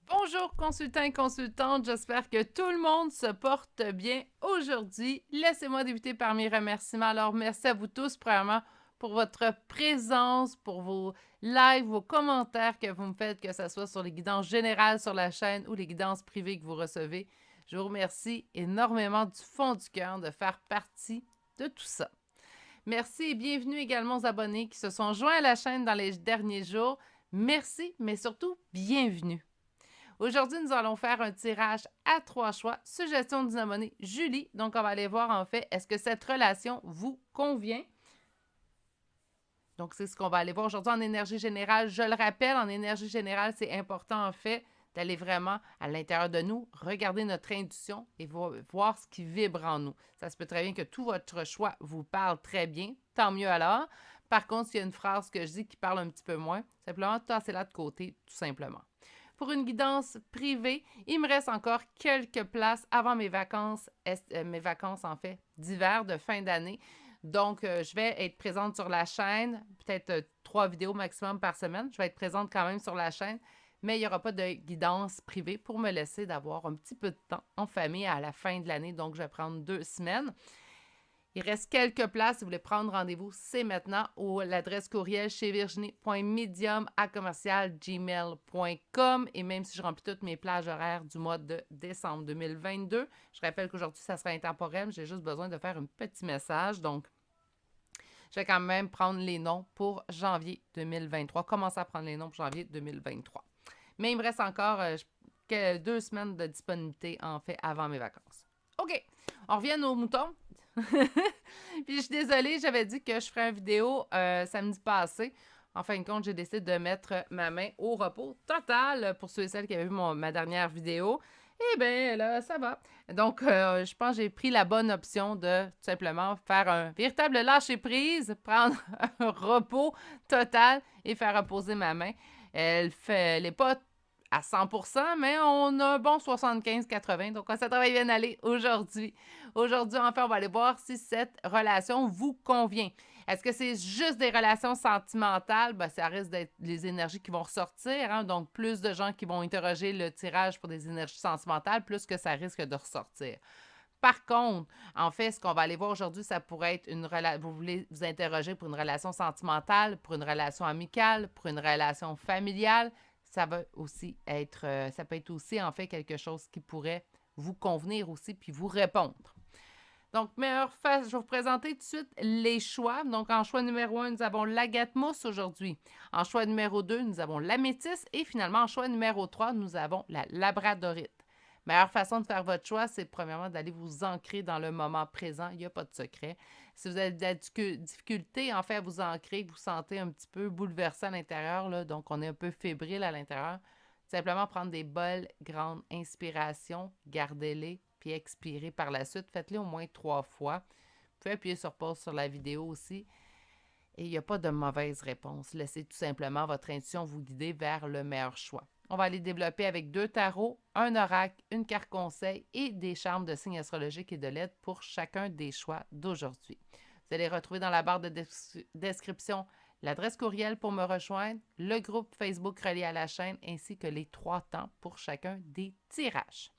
Bonjour consultants et consultantes, j'espère que tout le monde se porte bien aujourd'hui. Laissez-moi débuter par mes remerciements. Alors merci à vous tous, premièrement, pour votre présence, pour vos lives, vos commentaires que vous me faites, que ce soit sur les guidances générales sur la chaîne ou les guidances privées que vous recevez. Je vous remercie énormément du fond du cœur de faire partie de tout ça. Merci et bienvenue également aux abonnés qui se sont joints à la chaîne dans les derniers jours. Merci, mais surtout, bienvenue. Aujourd'hui, nous allons faire un tirage à 3 choix, suggestion d'une abonnée, Julie. Donc, on va aller voir en fait, est-ce que cette relation vous convient? Donc, c'est ce qu'on va aller voir aujourd'hui en énergie générale. Je le rappelle, en énergie générale, c'est important en fait d'aller vraiment à l'intérieur de nous, regarder notre intuition et voir ce qui vibre en nous. Ça se peut très bien que tout votre choix vous parle très bien, tant mieux alors. Par contre, s'il y a une phrase que je dis qui parle un petit peu moins, simplement tassez-la de côté, tout simplement. Pour une guidance privée, il me reste encore quelques places avant mes vacances en fait, d'hiver, de fin d'année. Donc, je vais être présente sur la chaîne, peut-être 3 vidéos maximum par semaine. Je vais être présente quand même sur la chaîne, mais il n'y aura pas de guidance privée pour me laisser d'avoir un petit peu de temps en famille à la fin de l'année. Donc, je vais prendre 2 semaines. Il reste quelques places. Si vous voulez prendre rendez-vous, c'est maintenant ou l'adresse courriel chez virginie.medium@gmail.com. Et même si je remplis toutes mes plages horaires du mois de décembre 2022, je rappelle qu'aujourd'hui, ça sera intemporel. J'ai juste besoin de faire un petit message. Donc, je vais quand même prendre les noms pour janvier 2023. Commencer à prendre les noms pour janvier 2023. Mais il me reste encore 2 semaines de disponibilité, en fait, avant mes vacances. OK, on revient aux moutons. Puis je suis désolée, j'avais dit que je ferais une vidéo samedi passé. En fin de compte, j'ai décidé de mettre ma main au repos total pour ceux et celles qui avaient vu ma dernière vidéo. Eh bien, là, ça va. Donc, je pense que j'ai pris la bonne option de tout simplement faire un véritable lâcher-prise, prendre un repos total et faire reposer ma main. Elle n'est pas à 100%, mais on a un bon 75-80. Donc, ça devrait bien aller aujourd'hui. Aujourd'hui, enfin, on va aller voir si cette relation vous convient. Est-ce que c'est juste des relations sentimentales? Ben, ça risque d'être les énergies qui vont ressortir. Hein? Donc, plus de gens qui vont interroger le tirage pour des énergies sentimentales, plus que ça risque de ressortir. Par contre, en fait, ce qu'on va aller voir aujourd'hui, ça pourrait être une relation. Vous voulez vous interroger pour une relation sentimentale, pour une relation amicale, pour une relation familiale. Ça va aussi être, ça peut être aussi en fait quelque chose qui pourrait vous convenir aussi puis vous répondre. Donc, meilleure face, je vais vous présenter tout de suite les choix. Donc, en choix numéro 1, nous avons l'agate mousse aujourd'hui. En choix numéro 2, nous avons l'améthyste. Et finalement, en choix numéro 3, nous avons la labradorite. Meilleure façon de faire votre choix, c'est premièrement d'aller vous ancrer dans le moment présent. Il n'y a pas de secret. Si vous avez de la difficulté en fait à vous ancrer, que vous sentez un petit peu bouleversé à l'intérieur, là, donc on est un peu fébrile à l'intérieur, simplement prendre des belles grandes inspirations, gardez-les, puis expirez par la suite. Faites-les au moins 3 fois. Vous pouvez appuyer sur pause sur la vidéo aussi. Et il n'y a pas de mauvaise réponse. Laissez tout simplement votre intuition vous guider vers le meilleur choix. On va aller développer avec 2 tarots, un oracle, une carte conseil et des charmes de signes astrologiques et de lettres pour chacun des choix d'aujourd'hui. Vous allez retrouver dans la barre de description l'adresse courriel pour me rejoindre, le groupe Facebook relié à la chaîne ainsi que les 3 temps pour chacun des tirages.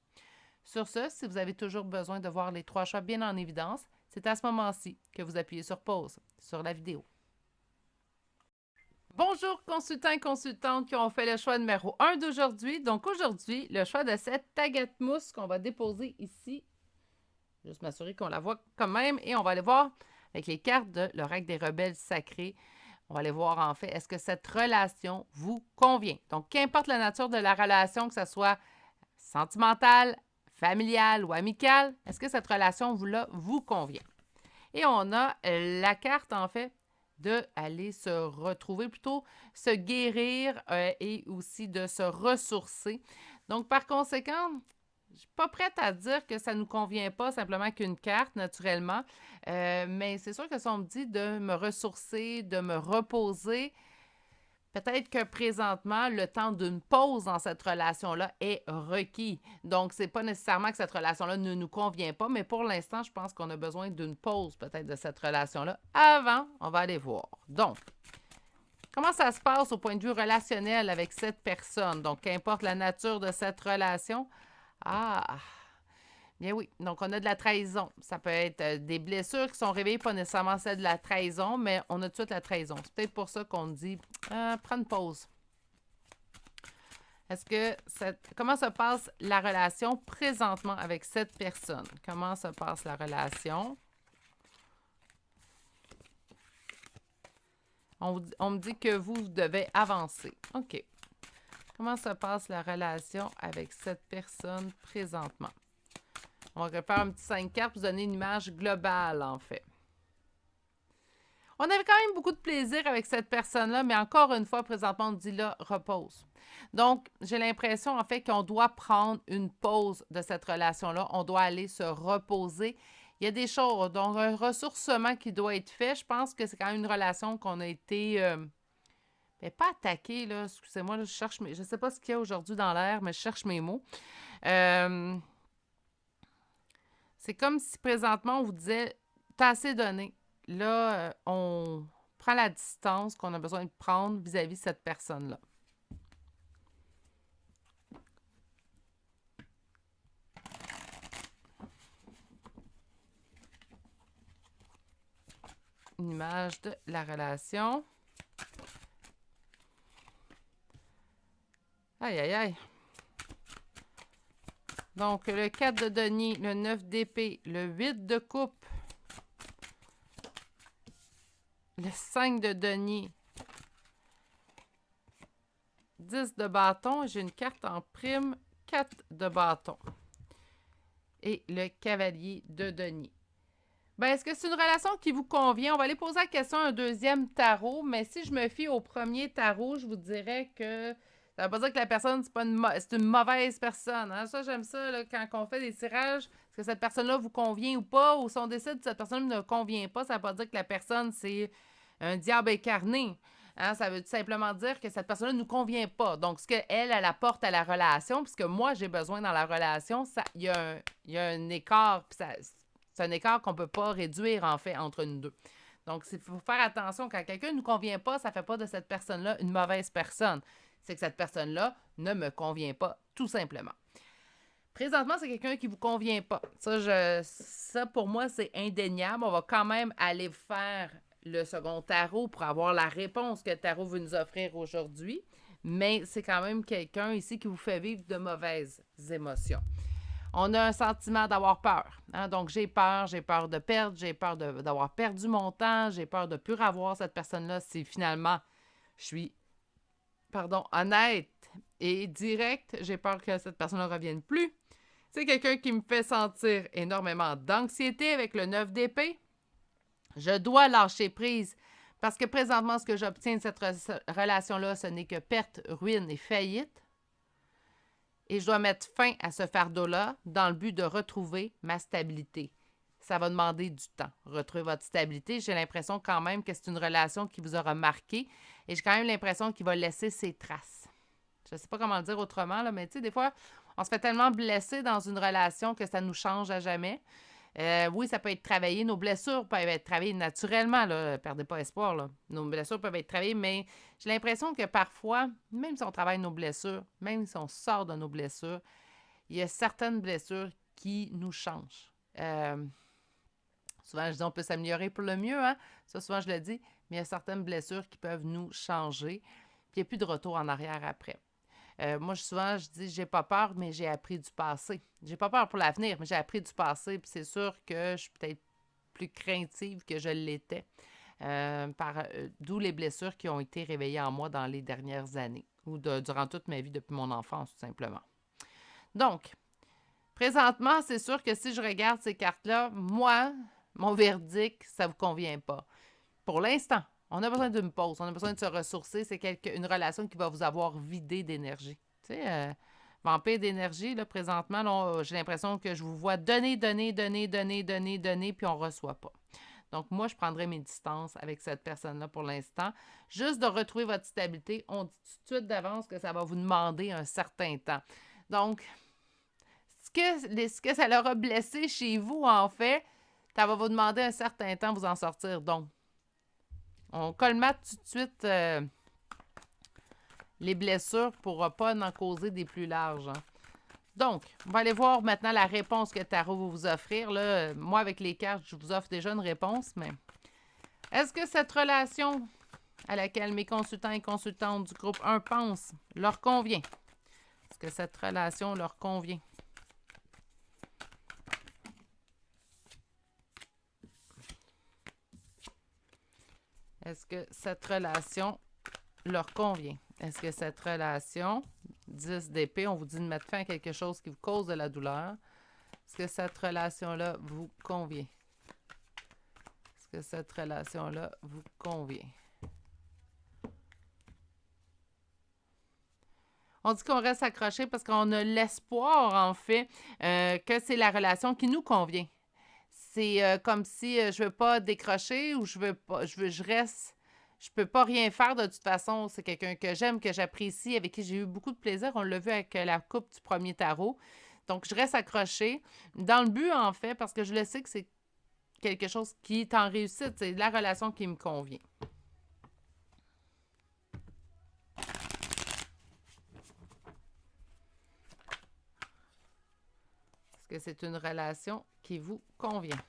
Sur ce, si vous avez toujours besoin de voir les 3 choix bien en évidence, c'est à ce moment-ci que vous appuyez sur pause sur la vidéo. Bonjour consultants et consultantes qui ont fait le choix numéro 1 d'aujourd'hui. Donc aujourd'hui, le choix de cette agate mousse qu'on va déposer ici. Juste m'assurer qu'on la voit quand même. Et on va aller voir avec les cartes de l'oracle des rebelles sacrés. On va aller voir en fait, est-ce que cette relation vous convient? Donc, qu'importe la nature de la relation, que ce soit sentimentale, familiale ou amicale, est-ce que cette relation vous convient? Et on a la carte en fait d'aller se retrouver, plutôt se guérir et aussi de se ressourcer. Donc, par conséquent, je ne suis pas prête à dire que ça ne nous convient pas simplement qu'une carte, naturellement. Mais c'est sûr que si on me dit de me ressourcer, de me reposer, peut-être que présentement, le temps d'une pause dans cette relation-là est requis. Donc, c'est pas nécessairement que cette relation-là ne nous convient pas, mais pour l'instant, je pense qu'on a besoin d'une pause peut-être de cette relation-là. Avant, on va aller voir. Donc, Comment ça se passe au point de vue relationnel avec cette personne? Donc, qu'importe la nature de cette relation. Ah, bien oui. Donc, on a de la trahison. Ça peut être des blessures qui sont réveillées, pas nécessairement celles de la trahison, mais on a tout de suite la trahison. C'est peut-être pour ça qu'on dit prends une pause. Comment se passe la relation présentement avec cette personne? Comment se passe la relation? On me dit que vous devez avancer. OK. Comment se passe la relation avec cette personne présentement? On va refaire un petit 5 cartes pour vous donner une image globale, en fait. On avait quand même beaucoup de plaisir avec cette personne-là, mais encore une fois, présentement, on dit là, repose. Donc, j'ai l'impression, en fait, qu'on doit prendre une pause de cette relation-là. On doit aller se reposer. Il y a des choses, donc un ressourcement qui doit être fait. Je pense que c'est quand même une relation qu'on a été, pas attaqué, là. Excusez-moi, là, je sais pas ce qu'il y a aujourd'hui dans l'air, mais je cherche mes mots. C'est comme si présentement, on vous disait, t'as assez donné. Là, on prend la distance qu'on a besoin de prendre vis-à-vis de cette personne-là. Une image de la relation. Aïe, aïe, aïe. Donc, le 4 de denier, le 9 d'épée, le 8 de coupe, le 5 de denier, 10 de bâton, j'ai une carte en prime, 4 de bâton. Et le cavalier de denier. Ben, est-ce que c'est une relation qui vous convient? On va aller poser la question à un deuxième tarot, mais si je me fie au premier tarot, je vous dirais que ça ne veut pas dire que la personne, c'est une mauvaise personne. Hein? Ça, j'aime ça, là, quand on fait des tirages, est-ce que cette personne-là vous convient ou pas, ou si on décide que cette personne ne convient pas, ça ne veut pas dire que la personne, c'est un diable incarné. Hein? Ça veut tout simplement dire que cette personne-là ne nous convient pas. Donc, ce qu'elle apporte à la relation, puisque moi, j'ai besoin dans la relation, il y a un écart, puis c'est un écart qu'on ne peut pas réduire, en fait, entre nous deux. Donc, il faut faire attention. Quand quelqu'un ne nous convient pas, ça ne fait pas de cette personne-là une mauvaise personne. C'est que cette personne-là ne me convient pas, tout simplement. Présentement, c'est quelqu'un qui ne vous convient pas. Ça, pour moi, c'est indéniable. On va quand même aller faire le second tarot pour avoir la réponse que le tarot veut nous offrir aujourd'hui. Mais c'est quand même quelqu'un ici qui vous fait vivre de mauvaises émotions. On a un sentiment d'avoir peur. Hein? Donc, j'ai peur de perdre, j'ai peur d'avoir perdu mon temps, j'ai peur de ne plus revoir cette personne-là si finalement je suis honnête et direct. J'ai peur que cette personne ne revienne plus. C'est quelqu'un qui me fait sentir énormément d'anxiété avec le 9 d'épée. Je dois lâcher prise parce que présentement, ce que j'obtiens de cette relation-là, ce n'est que perte, ruine et faillite. Et je dois mettre fin à ce fardeau-là dans le but de retrouver ma stabilité. Ça va demander du temps. Retrouver votre stabilité, j'ai l'impression quand même que c'est une relation qui vous aura marqué et j'ai quand même l'impression qu'il va laisser ses traces. Je ne sais pas comment le dire autrement, là, mais tu sais, des fois, on se fait tellement blesser dans une relation que ça nous change à jamais. Oui, ça peut être travaillé. Nos blessures peuvent être travaillées naturellement. Là. Perdez pas espoir. Là. Nos blessures peuvent être travaillées, mais j'ai l'impression que parfois, même si on travaille nos blessures, même si on sort de nos blessures, il y a certaines blessures qui nous changent. Souvent, je dis on peut s'améliorer pour le mieux. Hein? Ça, souvent, je le dis. Mais il y a certaines blessures qui peuvent nous changer. Puis il n'y a plus de retour en arrière après. Moi, souvent, je dis, j'ai pas peur, mais j'ai appris du passé. J'ai pas peur pour l'avenir, mais j'ai appris du passé. Puis c'est sûr que je suis peut-être plus craintive que je l'étais. D'où les blessures qui ont été réveillées en moi dans les dernières années ou durant toute ma vie depuis mon enfance, tout simplement. Donc, présentement, c'est sûr que si je regarde ces cartes-là, moi, mon verdict, ça ne vous convient pas. Pour l'instant, on a besoin d'une pause, on a besoin de se ressourcer. C'est une relation qui va vous avoir vidé d'énergie. Tu sais, vampire d'énergie, là, présentement, là, j'ai l'impression que je vous vois donner, puis on ne reçoit pas. Donc, moi, je prendrai mes distances avec cette personne-là pour l'instant. Juste de retrouver votre stabilité, on dit tout de suite d'avance que ça va vous demander un certain temps. Donc, ce que ça leur a blessé chez vous, en fait, ça va vous demander un certain temps de vous en sortir. Donc, on colmate tout de suite les blessures pour pas en causer des plus larges. Hein. Donc, on va aller voir maintenant la réponse que Tarot va vous offrir. Là, moi, avec les cartes, je vous offre déjà une réponse, mais est-ce que cette relation à laquelle mes consultants et consultantes du groupe 1 pensent leur convient? Est-ce que cette relation leur convient? Est-ce que cette relation leur convient? Est-ce que cette relation, 10 d'épée, on vous dit de mettre fin à quelque chose qui vous cause de la douleur. Est-ce que cette relation-là vous convient? Est-ce que cette relation-là vous convient? On dit qu'on reste accroché parce qu'on a l'espoir, en fait, que c'est la relation qui nous convient. C'est comme si je veux pas décrocher ou je reste, je peux pas rien faire de toute façon. C'est quelqu'un que j'aime, que j'apprécie, avec qui j'ai eu beaucoup de plaisir. On l'a vu avec la coupe du premier tarot. Donc, je reste accrochée dans le but, en fait, parce que je le sais que c'est quelque chose qui est en réussite. C'est la relation qui me convient. Est-ce que c'est une relation qui vous convient?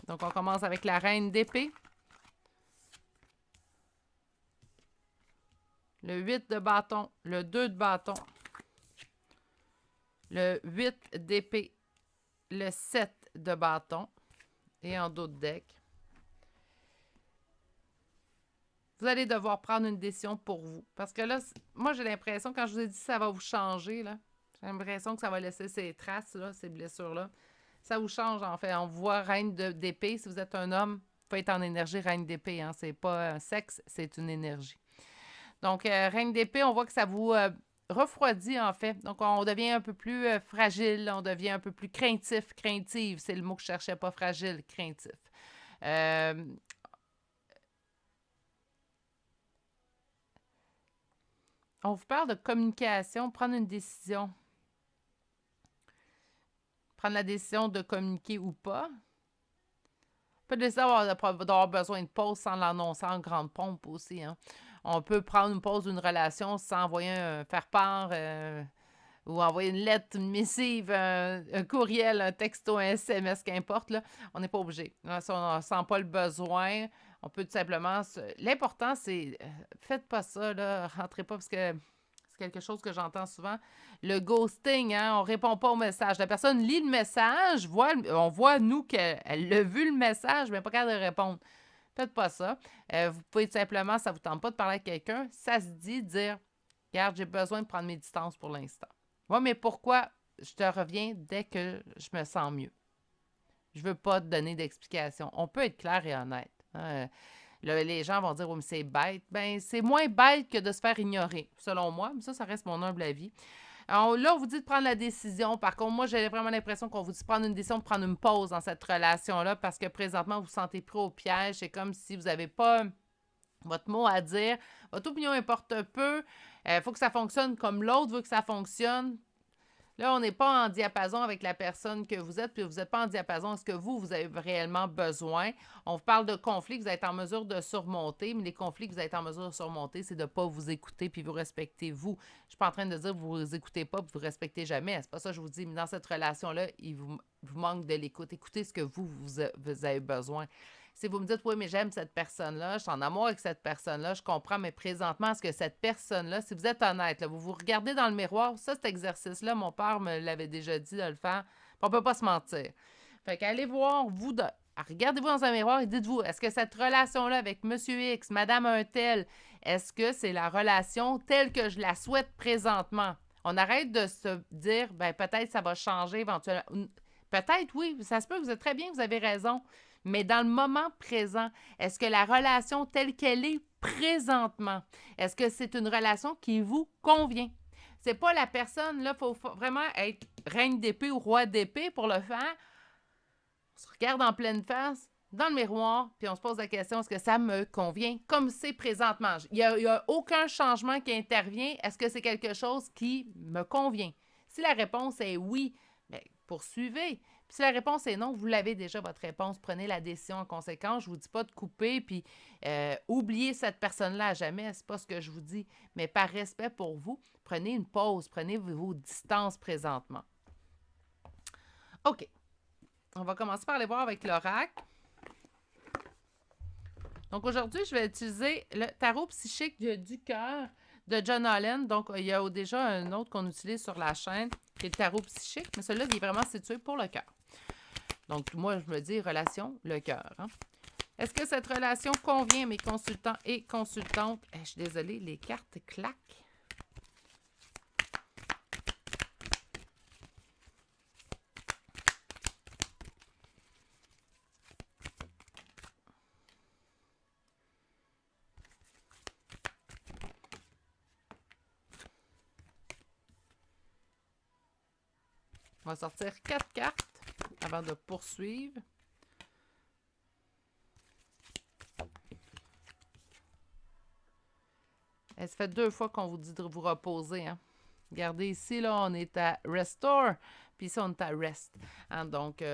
Donc, on commence avec la reine d'épée. Le 8 de bâton, le 2 de bâton, le 8 d'épée, le 7 de bâton et en dos de deck. Vous allez devoir prendre une décision pour vous. Parce que là, moi, j'ai l'impression, quand je vous ai dit que ça va vous changer, là, j'ai l'impression que ça va laisser ces traces, là, ces blessures-là. Ça vous change, en fait. On voit reine d'épée. Si vous êtes un homme, il faut être en énergie reine d'épée. Hein. C'est pas un sexe, c'est une énergie. Donc, reine d'épée, on voit que ça vous refroidit, en fait. Donc, on devient un peu plus fragile, on devient un peu plus craintif, craintive. C'est le mot que je cherchais, pas fragile, craintif. On vous parle de communication, prendre une décision. Prendre la décision de communiquer ou pas. On peut décider d'avoir besoin de pause sans l'annoncer en grande pompe aussi. Hein. On peut prendre une pause d'une relation sans envoyer faire part ou envoyer une lettre, une missive, un courriel, un texto, un SMS, qu'importe. Là. On n'est pas obligé. Là, si on ne sent pas le besoin, on peut tout simplement... L'important, c'est... faites pas ça, là. Rentrez pas parce que... C'est quelque chose que j'entends souvent. Le ghosting, hein, on ne répond pas au message. La personne lit le message, on voit, nous, qu'elle a vu le message, mais pas capable de répondre. Faites pas ça. Vous pouvez tout simplement, ça ne vous tente pas de parler à quelqu'un, ça se dit, dire « Regarde, j'ai besoin de prendre mes distances pour l'instant. » Oui, mais pourquoi? Je te reviens dès que je me sens mieux. Je ne veux pas te donner d'explication. On peut être clair et honnête. Hein. Les gens vont dire « Oui, mais c'est bête. » Bien, c'est moins bête que de se faire ignorer, selon moi. Mais ça reste mon humble avis. Alors, là, on vous dit de prendre la décision. Par contre, moi, j'ai vraiment l'impression qu'on vous dit de prendre une décision, de prendre une pause dans cette relation-là parce que présentement, vous vous sentez pris au piège. C'est comme si vous n'avez pas votre mot à dire. Votre opinion importe peu. Il faut que ça fonctionne comme l'autre veut que ça fonctionne. Là, on n'est pas en diapason avec la personne que vous êtes, puis vous n'êtes pas en diapason avec ce que vous avez réellement besoin. On vous parle de conflits que vous êtes en mesure de surmonter, mais les conflits que vous êtes en mesure de surmonter, c'est de ne pas vous écouter puis vous respecter vous. Je ne suis pas en train de dire que vous ne vous écoutez pas puis vous ne respectez jamais. C'est pas ça que je vous dis, mais dans cette relation-là, il vous manque de l'écoute. Écoutez ce que vous avez besoin. Si vous me dites, oui, mais j'aime cette personne-là, je suis en amour avec cette personne-là, je comprends, mais présentement, est-ce que cette personne-là, si vous êtes honnête, là, vous vous regardez dans le miroir, ça, cet exercice-là, mon père me l'avait déjà dit de le faire, on ne peut pas se mentir. Fait qu'allez voir, regardez-vous dans un miroir et dites-vous, est-ce que cette relation-là avec Monsieur X, Madame Untel, est-ce que c'est la relation telle que je la souhaite présentement? On arrête de se dire, ben peut-être ça va changer éventuellement. Peut-être, oui, ça se peut, vous êtes très bien, vous avez raison. Mais dans le moment présent, est-ce que la relation telle qu'elle est présentement, est-ce que c'est une relation qui vous convient? C'est pas la personne, là, il faut vraiment être reine d'épée ou roi d'épée pour le faire. On se regarde en pleine face, dans le miroir, puis on se pose la question, est-ce que ça me convient comme c'est présentement? Il n'y a aucun changement qui intervient. Est-ce que c'est quelque chose qui me convient? Si la réponse est oui, bien, poursuivez. Puis si la réponse est non, vous l'avez déjà votre réponse. Prenez la décision en conséquence. Je ne vous dis pas de couper puis oubliez cette personne-là à jamais. C'est pas ce que je vous dis. Mais par respect pour vous, prenez une pause. Prenez vos distances présentement. OK. On va commencer par aller voir avec l'oracle. Donc aujourd'hui, je vais utiliser le tarot psychique du cœur de John Holland. Donc, il y a déjà un autre qu'on utilise sur la chaîne, qui est le tarot psychique, mais celui-là, il est vraiment situé pour le cœur. Donc, moi, je me dis relation, le cœur. Hein? Est-ce que cette relation convient à mes consultants et consultantes? Je suis désolée, les cartes claquent. On va sortir 4 cartes avant de poursuivre. Ça fait 2 fois qu'on vous dit de vous reposer. Hein? Regardez ici, là, on est à Restore, puis ici, on est à Rest. Hein? Donc,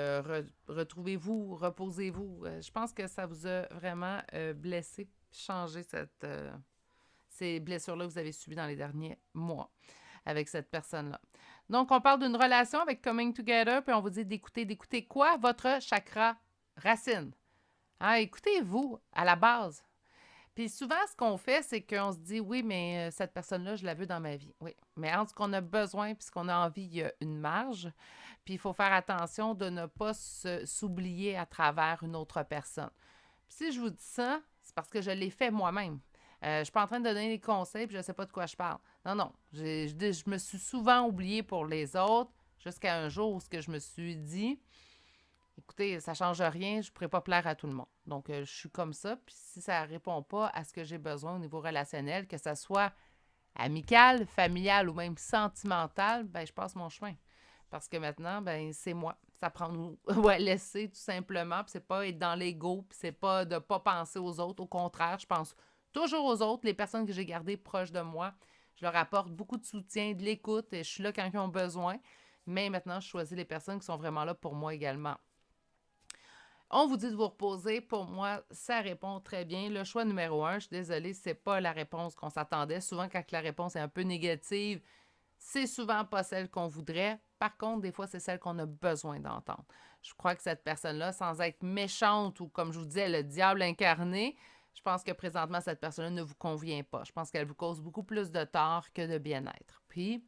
retrouvez-vous, reposez-vous. Je pense que ça vous a vraiment blessé, changé ces blessures-là que vous avez subies dans les derniers mois avec cette personne-là. Donc, on parle d'une relation avec Coming Together, puis on vous dit d'écouter quoi? Votre chakra racine. Hein? Écoutez-vous à la base. Puis souvent, ce qu'on fait, c'est qu'on se dit, oui, mais cette personne-là, je la veux dans ma vie. Oui, mais entre ce qu'on a besoin puis ce qu'on a envie, il y a une marge. Puis il faut faire attention de ne pas s'oublier à travers une autre personne. Puis si je vous dis ça, c'est parce que je l'ai fait moi-même. Je ne suis pas en train de donner des conseils puis je ne sais pas de quoi je parle. Non. Je me suis souvent oubliée pour les autres jusqu'à un jour où je me suis dit... Écoutez, ça ne change rien, je ne pourrais pas plaire à tout le monde. Donc, je suis comme ça. Puis si ça ne répond pas à ce que j'ai besoin au niveau relationnel, que ce soit amical, familial ou même sentimental, ben je passe mon chemin. Parce que maintenant, ben c'est moi. Ça prend nous laisser tout simplement. Puis c'est pas être dans l'ego, puis c'est pas de ne pas penser aux autres. Au contraire, je pense toujours aux autres. Les personnes que j'ai gardées proches de moi, je leur apporte beaucoup de soutien, de l'écoute, et je suis là quand ils ont besoin. Mais maintenant, je choisis les personnes qui sont vraiment là pour moi également. On vous dit de vous reposer. Pour moi, ça répond très bien. Le choix numéro 1, je suis désolée, c'est pas la réponse qu'on s'attendait. Souvent, quand la réponse est un peu négative, c'est souvent pas celle qu'on voudrait. Par contre, des fois, c'est celle qu'on a besoin d'entendre. Je crois que cette personne-là, sans être méchante ou, comme je vous disais, le diable incarné, je pense que présentement, cette personne-là ne vous convient pas. Je pense qu'elle vous cause beaucoup plus de tort que de bien-être. Puis,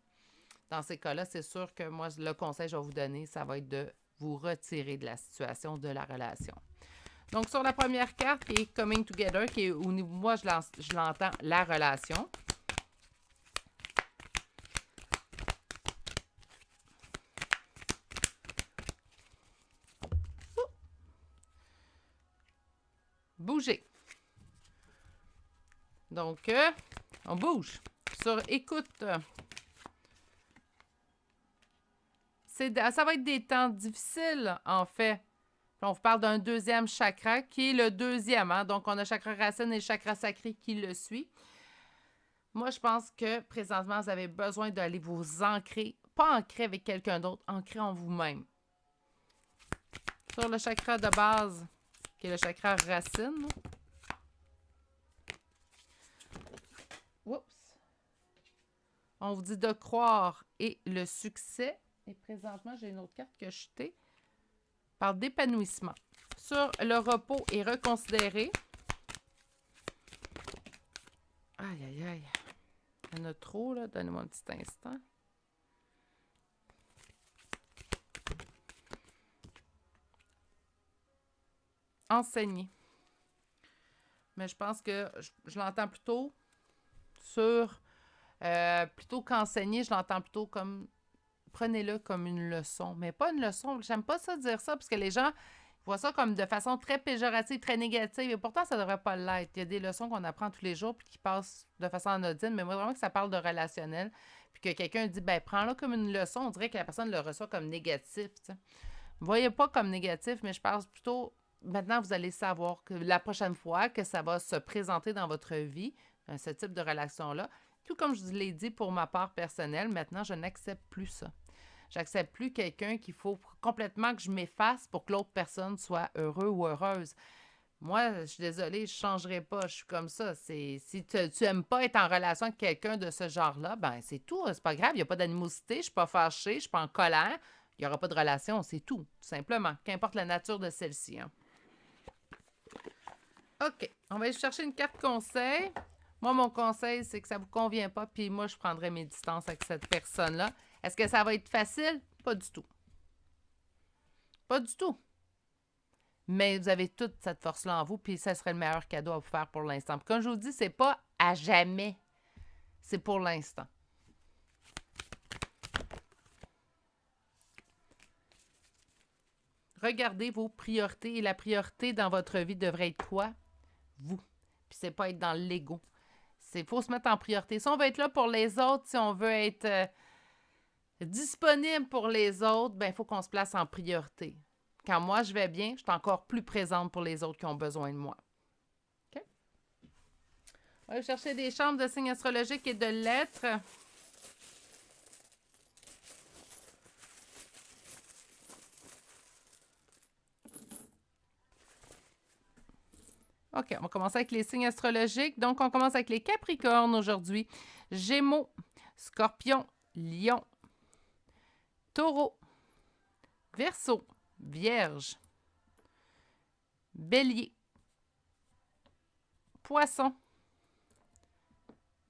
dans ces cas-là, c'est sûr que moi, le conseil que je vais vous donner, ça va être de vous retirer de la situation, de la relation. Donc, sur la première carte, qui est Coming Together, qui est au niveau, moi, je l'entends, la relation. Bouger. Donc, on bouge. Sur écoute, ça va être des temps difficiles, en fait. On vous parle d'un deuxième chakra qui est le deuxième. Hein? Donc, on a chakra racine et chakra sacré qui le suit. Moi, je pense que présentement, vous avez besoin d'aller vous ancrer, pas ancrer avec quelqu'un d'autre, ancrer en vous-même. Sur le chakra de base, qui est le chakra racine. Oups. On vous dit de croire et le succès. Et présentement, j'ai une autre carte que je jetée. Parle d'épanouissement. Sur le repos et reconsidérer. Aïe. Il y en a trop, là. Donnez-moi un petit instant. Enseigner. Mais je pense que je l'entends plutôt sur... plutôt qu'enseigner, je l'entends plutôt comme... Prenez-le comme une leçon. Mais pas une leçon. J'aime pas ça dire ça, parce que les gens voient ça comme de façon très péjorative, très négative. Et pourtant, ça devrait pas l'être. Il y a des leçons qu'on apprend tous les jours puis qui passent de façon anodine. Mais moi, vraiment que ça parle de relationnel. Puis que quelqu'un dit, ben prends-le comme une leçon. On dirait que la personne le reçoit comme négatif. Ne voyez pas comme négatif, mais je pense plutôt... Maintenant, vous allez savoir que la prochaine fois que ça va se présenter dans votre vie, ce type de relation-là, tout comme je vous l'ai dit pour ma part personnelle, maintenant, je n'accepte plus ça. J'accepte plus quelqu'un qu'il faut complètement que je m'efface pour que l'autre personne soit heureux ou heureuse. Moi, je suis désolée, je ne changerai pas. Je suis comme ça. Si tu n'aimes pas être en relation avec quelqu'un de ce genre-là, ben c'est tout. C'est pas grave. Il n'y a pas d'animosité. Je ne suis pas fâchée. Je ne suis pas en colère. Il n'y aura pas de relation. C'est tout simplement. Qu'importe la nature de celle-ci. Hein. OK. On va aller chercher une carte conseil. Moi, mon conseil, c'est que ça ne vous convient pas. Puis moi, je prendrai mes distances avec cette personne-là. Est-ce que ça va être facile? Pas du tout. Pas du tout. Mais vous avez toute cette force-là en vous, puis ça serait le meilleur cadeau à vous faire pour l'instant. Comme je vous dis, c'est pas à jamais. C'est pour l'instant. Regardez vos priorités. Et la priorité dans votre vie devrait être quoi? Vous. Puis c'est pas être dans l'ego. Il faut se mettre en priorité. Si on veut être là pour les autres, si on veut être disponible pour les autres, ben il faut qu'on se place en priorité. Quand moi, je vais bien, je suis encore plus présente pour les autres qui ont besoin de moi. OK? On va aller chercher des chambres de signes astrologiques et de lettres. OK, on va commencer avec les signes astrologiques. Donc, on commence avec les Capricornes aujourd'hui. Gémeaux, Scorpion, Lion, Taureau, Verseau, Vierge, Bélier, Poisson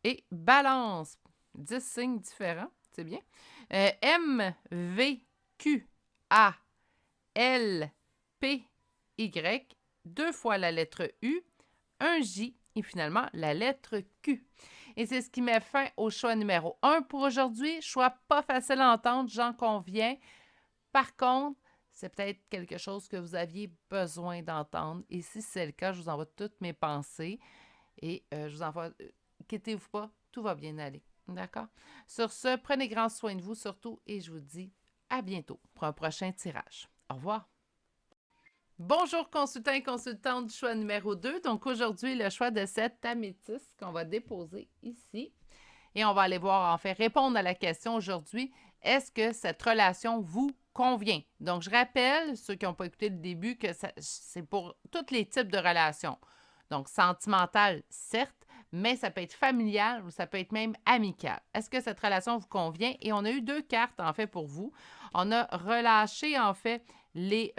et Balance. 10 signes différents, c'est bien. M, V, Q, A, L, P, Y, 2 fois la lettre U, un J et finalement la lettre Q. Et c'est ce qui met fin au choix numéro 1 pour aujourd'hui. Choix pas facile à entendre, j'en conviens. Par contre, c'est peut-être quelque chose que vous aviez besoin d'entendre. Et si c'est le cas, je vous envoie toutes mes pensées. Et je vous envoie, inquiétez-vous pas, tout va bien aller. D'accord? Sur ce, prenez grand soin de vous surtout et je vous dis à bientôt pour un prochain tirage. Au revoir. Bonjour consultants et consultantes du choix numéro 2. Donc aujourd'hui, le choix de cette améthyste qu'on va déposer ici. Et on va aller voir, en fait, répondre à la question aujourd'hui, est-ce que cette relation vous convient? Donc je rappelle, ceux qui n'ont pas écouté le début, que c'est pour tous les types de relations. Donc sentimentale, certes, mais ça peut être familial ou ça peut être même amical. Est-ce que cette relation vous convient? Et on a eu 2 cartes, en fait, pour vous. On a relâché, en fait, les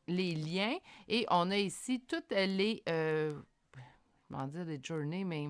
liens et on a ici toutes les, comment dire, les journées, mais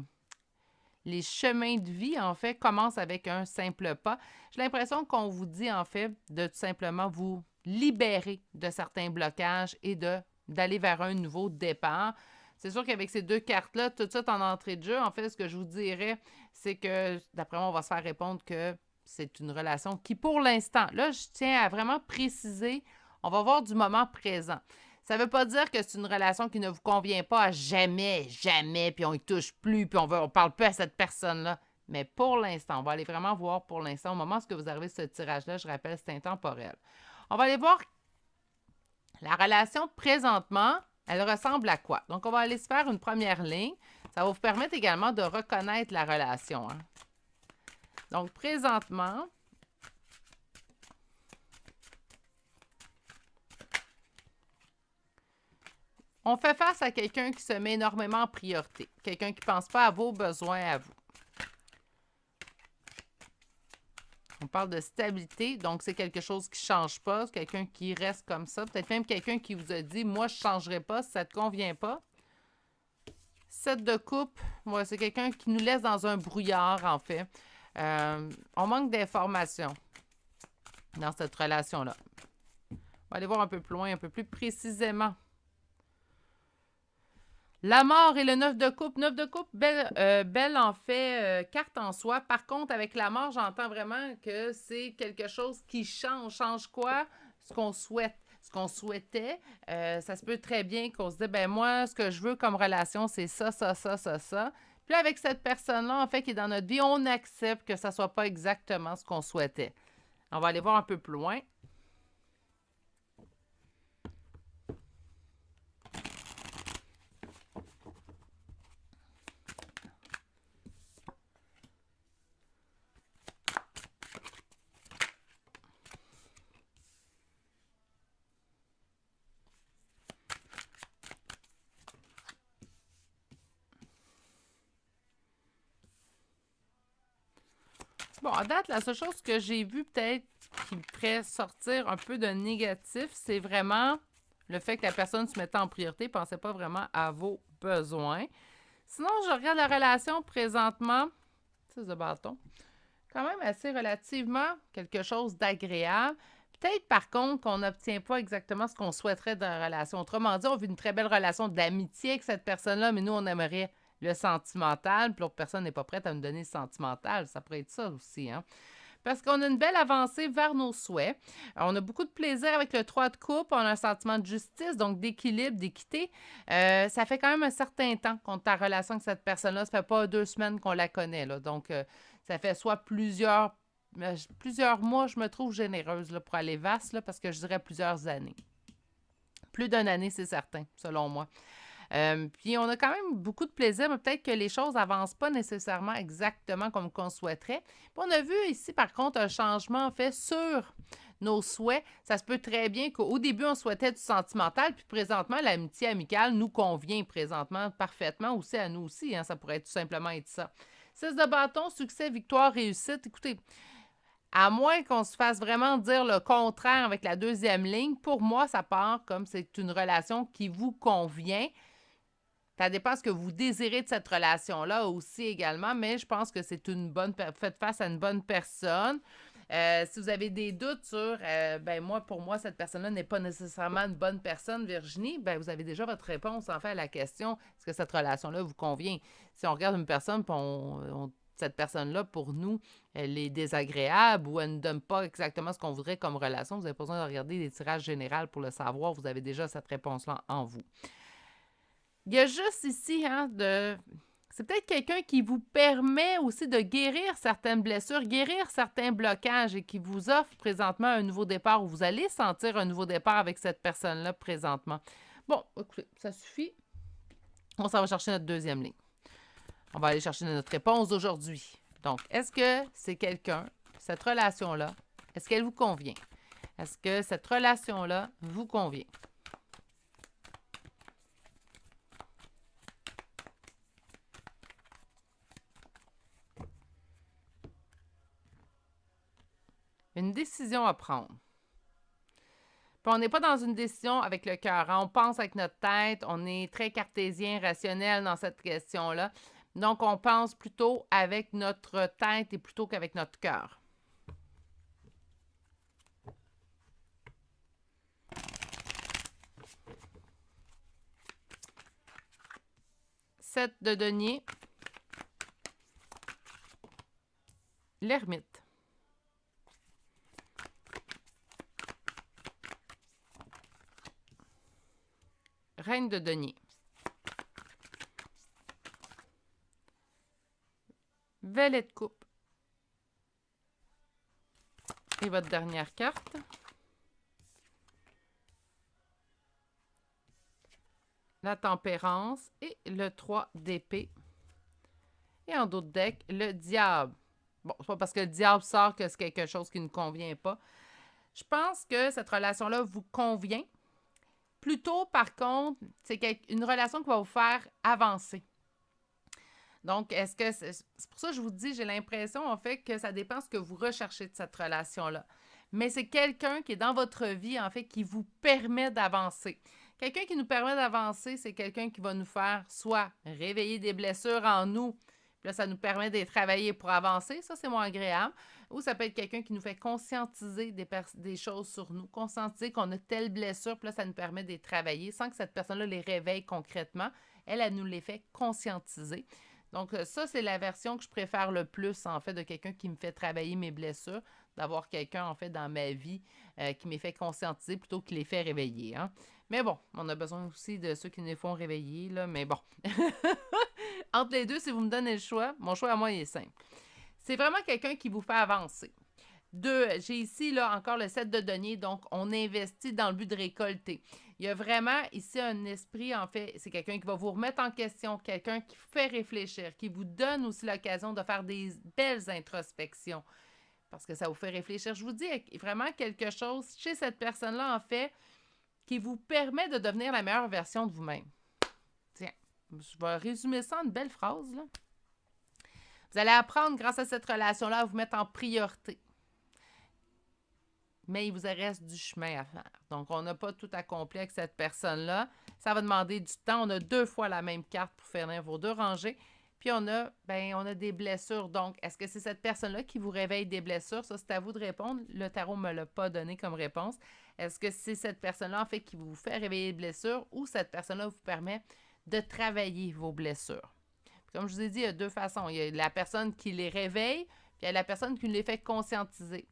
les chemins de vie, en fait, commencent avec un simple pas. J'ai l'impression qu'on vous dit, en fait, de tout simplement vous libérer de certains blocages et d'aller vers un nouveau départ. C'est sûr qu'avec ces 2 cartes-là, tout de suite en entrée de jeu, en fait, ce que je vous dirais, c'est que, d'après moi, on va se faire répondre que c'est une relation qui, pour l'instant, là, je tiens à vraiment préciser, on va voir du moment présent. Ça ne veut pas dire que c'est une relation qui ne vous convient pas à jamais, jamais, puis on y touche plus, puis on ne parle plus à cette personne-là. Mais pour l'instant, on va aller vraiment voir pour l'instant. Au moment où vous arrivez à ce tirage-là, je rappelle, c'est intemporel. On va aller voir la relation présentement, elle ressemble à quoi? Donc, on va aller se faire une première ligne. Ça va vous permettre également de reconnaître la relation. Hein? Donc, présentement, on fait face à quelqu'un qui se met énormément en priorité. Quelqu'un qui ne pense pas à vos besoins à vous. On parle de stabilité, donc c'est quelque chose qui ne change pas. C'est quelqu'un qui reste comme ça. Peut-être même quelqu'un qui vous a dit « Moi, je ne changerai pas si ça ne te convient pas. » 7 de coupe, ouais, c'est quelqu'un qui nous laisse dans un brouillard, en fait. On manque d'informations dans cette relation-là. On va aller voir un peu plus loin, un peu plus précisément. La mort et le 9 de coupe. 9 de coupe, belle en fait, carte en soi. Par contre, avec la mort, j'entends vraiment que c'est quelque chose qui change. Change quoi? Ce qu'on souhaite. Ce qu'on souhaitait, ça se peut très bien qu'on se dise, ben moi, ce que je veux comme relation, c'est ça, ça, ça, ça, ça. Puis là, avec cette personne-là, en fait, qui est dans notre vie, on accepte que ça ne soit pas exactement ce qu'on souhaitait. On va aller voir un peu plus loin. Bon, à date, la seule chose que j'ai vue peut-être qui me ferait sortir un peu de négatif, c'est vraiment le fait que la personne se mettait en priorité, ne pensait pas vraiment à vos besoins. Sinon, je regarde la relation présentement, 6 de bâton, quand même assez relativement quelque chose d'agréable. Peut-être par contre qu'on n'obtient pas exactement ce qu'on souhaiterait dans la relation. Autrement dit, on vit une très belle relation d'amitié avec cette personne-là, mais nous, on aimerait le sentimental, puis l'autre personne n'est pas prête à nous donner le sentimental. Ça pourrait être ça aussi, hein? Parce qu'on a une belle avancée vers nos souhaits. On a beaucoup de plaisir avec le 3 de coupe. On a un sentiment de justice, donc d'équilibre, d'équité. Ça fait quand même un certain temps qu'on est en relation avec cette personne-là. Ça fait pas 2 semaines qu'on la connaît, là. Donc, ça fait soit plusieurs mois, je me trouve généreuse là, pour aller vaste, là, parce que je dirais plusieurs années. Plus d'une année, c'est certain, selon moi. Puis on a quand même beaucoup de plaisir, mais peut-être que les choses n'avancent pas nécessairement exactement comme qu'on souhaiterait. Puis on a vu ici, par contre, un changement en fait sur nos souhaits. Ça se peut très bien qu'au début, on souhaitait du sentimental, puis présentement, l'amitié amicale nous convient présentement parfaitement aussi à nous aussi. Hein, ça pourrait tout simplement être ça. 6 de bâton, succès, victoire, réussite. Écoutez, à moins qu'on se fasse vraiment dire le contraire avec la deuxième ligne, pour moi, ça part comme c'est une relation qui vous convient. Ça dépend ce que vous désirez de cette relation-là aussi également, mais je pense que c'est une bonne... Faites face à une bonne personne. Si vous avez des doutes sur, pour moi, cette personne-là n'est pas nécessairement une bonne personne, Virginie, vous avez déjà votre réponse en fait à la question, est-ce que cette relation-là vous convient? Si on regarde une personne, puis cette personne-là, pour nous, elle est désagréable ou elle ne donne pas exactement ce qu'on voudrait comme relation, vous n'avez pas besoin de regarder les tirages généraux pour le savoir, vous avez déjà cette réponse-là en vous. Il y a juste ici, c'est peut-être quelqu'un qui vous permet aussi de guérir certaines blessures, guérir certains blocages et qui vous offre présentement un nouveau départ ou vous allez sentir un nouveau départ avec cette personne-là présentement. Bon, écoutez, ça suffit. On s'en va chercher notre deuxième ligne. On va aller chercher notre réponse d'aujourd'hui. Donc, est-ce que c'est quelqu'un, cette relation-là, est-ce qu'elle vous convient? Est-ce que cette relation-là vous convient? Une décision à prendre. Puis on n'est pas dans une décision avec le cœur. Hein? On pense avec notre tête. On est très cartésien, rationnel dans cette question-là. Donc, on pense plutôt avec notre tête et plutôt qu'avec notre cœur. Sept de denier. L'ermite. Reine de denier. Valet de coupe. Et votre dernière carte. La tempérance et le 3 d'épée. Et en d'autres decks, le diable. Bon, c'est pas parce que le diable sort que c'est quelque chose qui ne convient pas. Je pense que cette relation-là vous convient. Plutôt, par contre, c'est une relation qui va vous faire avancer. Donc, est-ce que c'est pour ça que je vous dis, j'ai l'impression, en fait, que ça dépend de ce que vous recherchez de cette relation-là. Mais c'est quelqu'un qui est dans votre vie, en fait, qui vous permet d'avancer. Quelqu'un qui nous permet d'avancer, c'est quelqu'un qui va nous faire soit réveiller des blessures en nous, puis là, ça nous permet de travailler pour avancer, ça, c'est moins agréable. Ou ça peut être quelqu'un qui nous fait conscientiser des choses sur nous, conscientiser qu'on a telle blessure, puis là, ça nous permet de les travailler sans que cette personne-là les réveille concrètement. Elle nous les fait conscientiser. Donc, ça, c'est la version que je préfère le plus, en fait, de quelqu'un qui me fait travailler mes blessures, d'avoir quelqu'un, en fait, dans ma vie qui me fait conscientiser plutôt qu'il les fait réveiller. Hein? Mais bon, on a besoin aussi de ceux qui nous les font réveiller, là, mais bon. Entre les deux, si vous me donnez le choix, mon choix à moi, il est simple. C'est vraiment quelqu'un qui vous fait avancer. J'ai ici, là, encore le 7 de denier, donc on investit dans le but de récolter. Il y a vraiment ici un esprit, en fait, c'est quelqu'un qui va vous remettre en question, quelqu'un qui vous fait réfléchir, qui vous donne aussi l'occasion de faire des belles introspections, parce que ça vous fait réfléchir. Je vous dis vraiment quelque chose chez cette personne-là, en fait, qui vous permet de devenir la meilleure version de vous-même. Tiens, je vais résumer ça en une belle phrase, là. Vous allez apprendre, grâce à cette relation-là, à vous mettre en priorité. Mais il vous reste du chemin à faire. Donc, on n'a pas tout accompli avec cette personne-là. Ça va demander du temps. On a 2 fois la même carte pour finir vos 2 rangées. Puis, on a des blessures. Donc, est-ce que c'est cette personne-là qui vous réveille des blessures? Ça, c'est à vous de répondre. Le tarot ne me l'a pas donné comme réponse. Est-ce que c'est cette personne-là, en fait, qui vous fait réveiller des blessures ou cette personne-là vous permet de travailler vos blessures? Puis, comme je vous ai dit, il y a 2 façons. Il y a la personne qui les réveille, puis il y a la personne qui les fait conscientiser.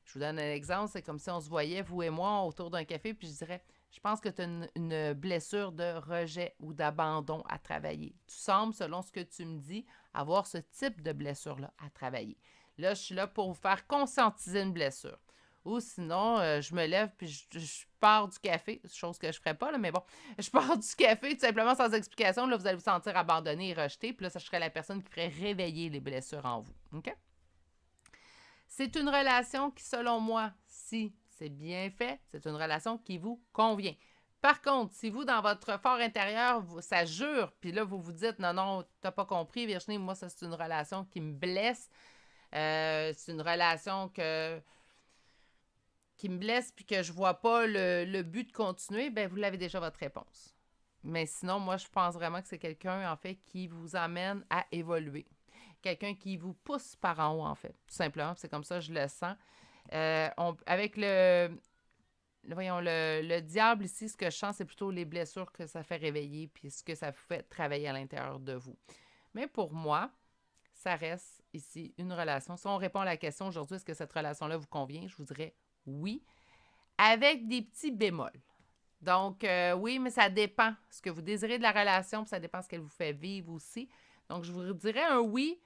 Je vous donne un exemple, c'est comme si on se voyait, vous et moi, autour d'un café, puis je dirais, je pense que tu as une blessure de rejet ou d'abandon à travailler. Tu sembles, selon ce que tu me dis, avoir ce type de blessure-là à travailler. Là, je suis là pour vous faire conscientiser une blessure. Ou sinon, je me lève puis je pars du café, chose que je ne ferais pas, là, mais bon, je pars du café tout simplement sans explication. Là, vous allez vous sentir abandonné et rejeté, puis là, ça serait la personne qui ferait réveiller les blessures en vous. OK? C'est une relation qui, selon moi, si c'est bien fait, c'est une relation qui vous convient. Par contre, si vous, dans votre fort intérieur, ça jure, puis là, vous vous dites, non, t'as pas compris, Virginie, moi, ça, c'est une relation qui me blesse. C'est une relation qui me blesse, puis que je vois pas le but de continuer, bien, vous l'avez déjà votre réponse. Mais sinon, moi, je pense vraiment que c'est quelqu'un, en fait, qui vous amène à évoluer. Quelqu'un qui vous pousse par en haut, en fait. Tout simplement, c'est comme ça que je le sens. Avec le diable ici, ce que je sens, c'est plutôt les blessures que ça fait réveiller puis ce que ça fait travailler à l'intérieur de vous. Mais pour moi, ça reste ici une relation. Si on répond à la question aujourd'hui, est-ce que cette relation-là vous convient? Je vous dirais oui, avec des petits bémols. Donc, oui, mais ça dépend ce que vous désirez de la relation, puis ça dépend ce qu'elle vous fait vivre aussi. Donc, je vous dirais un oui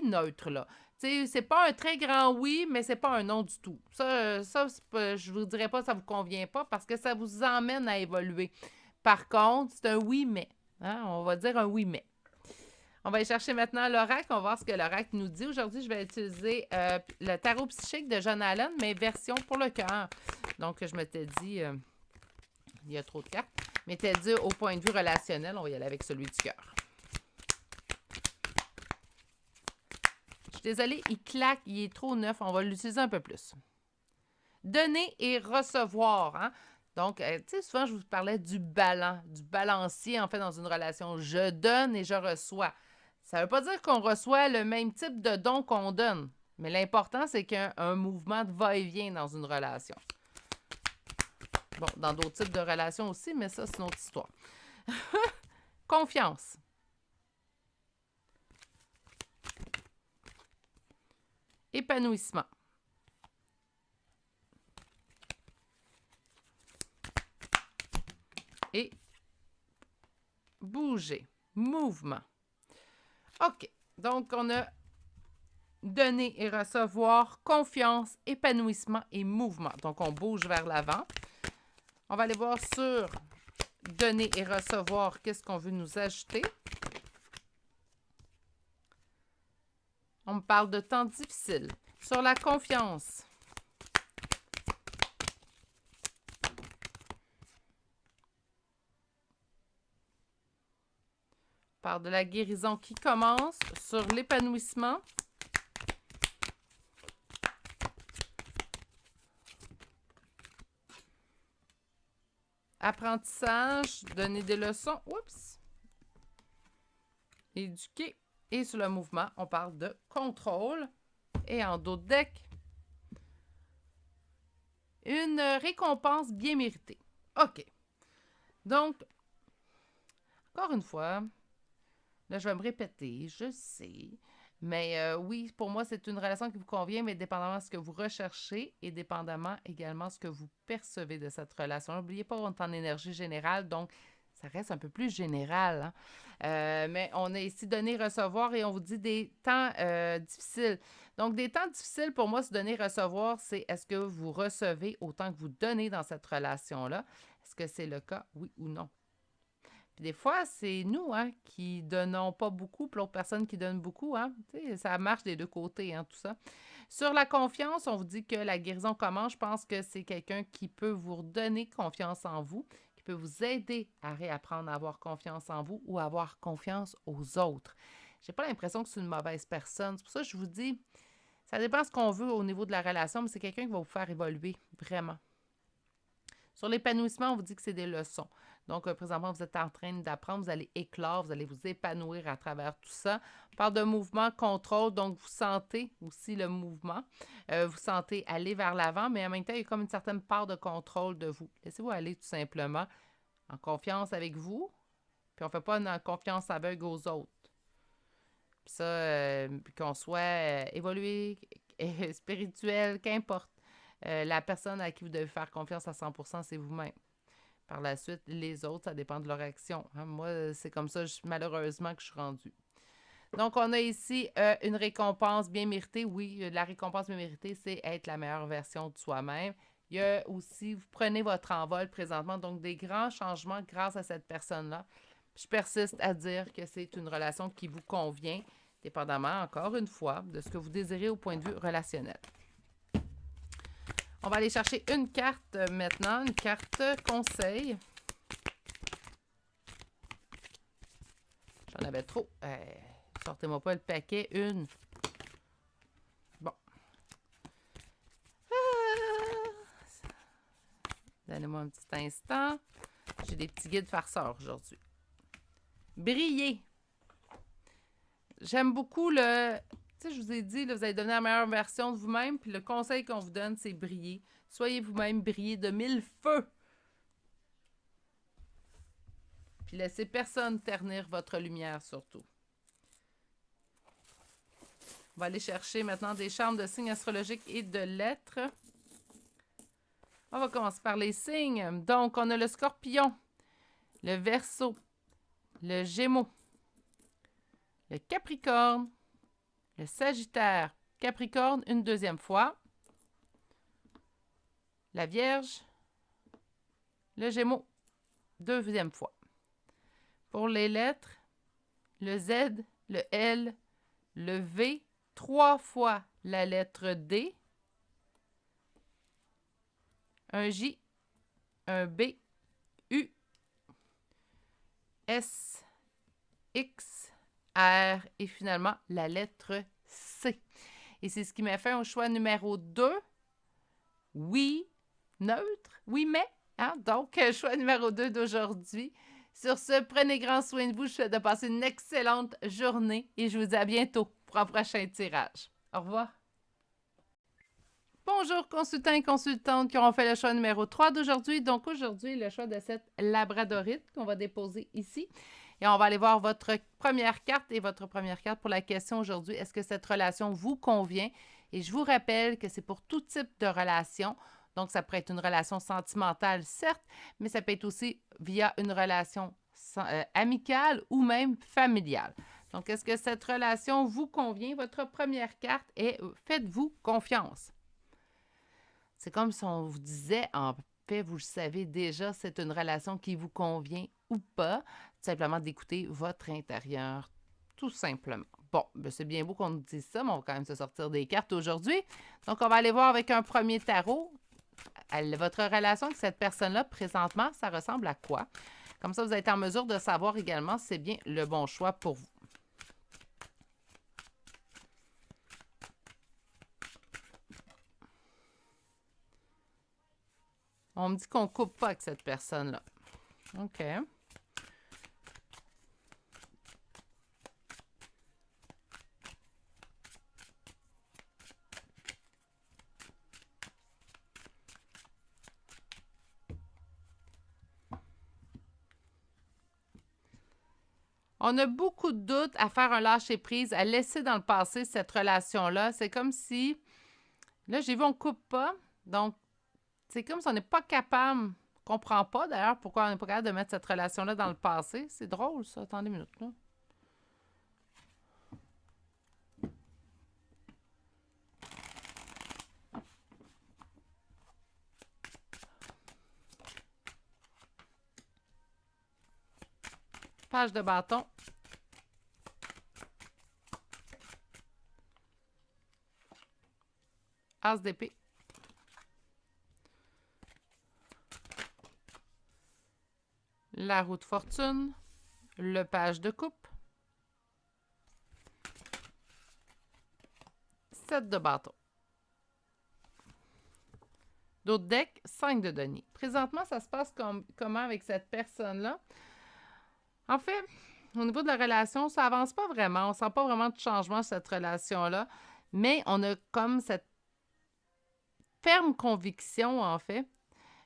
neutre, là. Tu sais, c'est pas un très grand oui, mais c'est pas un non du tout. Ça je vous dirais pas que ça vous convient pas parce que ça vous emmène à évoluer. Par contre, c'est un oui, mais. Hein? On va dire un oui, mais. On va aller chercher maintenant l'oracle. On va voir ce que l'oracle nous dit. Aujourd'hui, je vais utiliser le tarot psychique de John Allen, mais version pour le cœur. Donc, je m'étais dit... il y a trop de cartes. Mais t'as dit au point de vue relationnel, on va y aller avec celui du cœur. Je suis désolée, il claque, il est trop neuf. On va l'utiliser un peu plus. Donner et recevoir. Hein? Donc, tu sais, souvent, je vous parlais du balancier, en fait, dans une relation. Je donne et je reçois. Ça ne veut pas dire qu'on reçoit le même type de don qu'on donne. Mais l'important, c'est qu'il y a un mouvement de va-et-vient dans une relation. Bon, dans d'autres types de relations aussi, mais ça, c'est une autre histoire. Confiance. Épanouissement. Et bouger. Mouvement. OK. Donc, on a donner et recevoir, confiance, épanouissement et mouvement. Donc, on bouge vers l'avant. On va aller voir sur donner et recevoir, qu'est-ce qu'on veut nous ajouter. On me parle de temps difficile. Sur la confiance. On parle de la guérison qui commence. Sur l'épanouissement. Apprentissage, donner des leçons. Oups. Éduquer. Et sur le mouvement, on parle de contrôle. Et en dos de deck, une récompense bien méritée. OK. Donc, encore une fois, là, je vais me répéter, je sais. Mais oui, pour moi, c'est une relation qui vous convient, mais dépendamment de ce que vous recherchez et dépendamment également de ce que vous percevez de cette relation. N'oubliez pas, on est en énergie générale, donc ça reste un peu plus général. Hein? Mais on a ici donné, recevoir et on vous dit des temps difficiles. Donc, des temps difficiles, pour moi, se donner, recevoir, c'est est-ce que vous recevez autant que vous donnez dans cette relation-là? Est-ce que c'est le cas, oui ou non? Puis des fois, c'est nous qui donnons pas beaucoup, puis l'autre personne qui donne beaucoup. Hein? Ça marche des deux côtés, hein, tout ça. Sur la confiance, on vous dit que la guérison commence. Je pense que c'est quelqu'un qui peut vous redonner confiance en vous, peut vous aider à réapprendre à avoir confiance en vous ou à avoir confiance aux autres. j'ai pas l'impression que c'est une mauvaise personne. C'est pour ça que je vous dis, ça dépend de ce qu'on veut au niveau de la relation, mais c'est quelqu'un qui va vous faire évoluer, vraiment. Sur l'épanouissement, on vous dit que c'est des leçons. Donc, présentement, vous êtes en train d'apprendre, vous allez éclore, vous allez vous épanouir à travers tout ça. On parle de mouvement, contrôle, donc vous sentez aussi le mouvement. Vous sentez aller vers l'avant, mais en même temps, il y a comme une certaine part de contrôle de vous. Laissez-vous aller tout simplement en confiance avec vous, puis on ne fait pas une confiance aveugle aux autres. Puis ça, qu'on soit évolué, spirituel, qu'importe. La personne à qui vous devez faire confiance à 100%, c'est vous-même. Par la suite, les autres, ça dépend de leur action. Hein. Moi, c'est comme ça, malheureusement, que je suis rendue. Donc, on a ici une récompense bien méritée. Oui, la récompense bien méritée, c'est être la meilleure version de soi-même. Il y a aussi, vous prenez votre envol présentement, donc des grands changements grâce à cette personne-là. Je persiste à dire que c'est une relation qui vous convient, dépendamment, encore une fois, de ce que vous désirez au point de vue relationnel. On va aller chercher une carte maintenant, une carte conseil. J'en avais trop. Sortez-moi pas le paquet. Une. Bon. Donnez-moi un petit instant. J'ai des petits guides farceurs aujourd'hui. Briller. J'aime beaucoup le... Tu sais, je vous ai dit, là, vous allez donner la meilleure version de vous-même, puis le conseil qu'on vous donne, c'est briller. Soyez vous-même, briller de 1000 feux. Puis laissez personne ternir votre lumière, surtout. On va aller chercher maintenant des charmes de signes astrologiques et de lettres. On va commencer par les signes. Donc, on a le Scorpion, le Verseau, le Gémeaux, le Capricorne, le Sagittaire, Capricorne une deuxième fois, la Vierge, le Gémeaux, deuxième fois. Pour les lettres, le Z, le L, le V, 3 fois la lettre D, un J, un B, U, S, X, R et finalement la lettre C. Et c'est ce qui m'a fait un choix numéro 2. Oui, neutre. Oui, mais. Hein? Donc, choix numéro 2 d'aujourd'hui. Sur ce, prenez grand soin de vous. Je vous souhaite de passer une excellente journée et je vous dis à bientôt pour un prochain tirage. Au revoir. Bonjour consultants et consultantes qui auront fait le choix numéro 3 d'aujourd'hui. Donc aujourd'hui, le choix de cette labradorite qu'on va déposer ici. Et on va aller voir votre première carte et votre première carte pour la question aujourd'hui. Est-ce que cette relation vous convient? Et je vous rappelle que c'est pour tout type de relation. Donc, ça pourrait être une relation sentimentale, certes, mais ça peut être aussi via une relation amicale ou même familiale. Donc, est-ce que cette relation vous convient? Votre première carte est « Faites-vous confiance ». C'est comme si on vous disait, en fait, vous le savez déjà, c'est une relation qui vous convient ou pas. Tout simplement d'écouter votre intérieur, tout simplement. Bon, ben c'est bien beau qu'on nous dise ça, mais on va quand même se sortir des cartes aujourd'hui. Donc, on va aller voir avec un premier tarot. Votre relation avec cette personne-là, présentement, ça ressemble à quoi? Comme ça, vous êtes en mesure de savoir également si c'est bien le bon choix pour vous. On me dit qu'on ne coupe pas avec cette personne-là. OK. On a beaucoup de doutes à faire un lâcher-prise, à laisser dans le passé cette relation-là. C'est comme si... Là, j'ai vu, on ne coupe pas. Donc, c'est comme si on n'est pas capable... On ne comprend pas, d'ailleurs, pourquoi on n'est pas capable de mettre cette relation-là dans le passé. C'est drôle, ça. Attendez une minute, là. Page de bâton. As d'épée. La roue de fortune. Le page de coupe. 7 de bâton. D'autres decks, 5 de denier. Présentement, ça se passe comment avec cette personne-là? En fait, au niveau de la relation, ça avance pas vraiment. On sent pas vraiment de changement sur cette relation-là. Mais on a comme cette ferme conviction, en fait,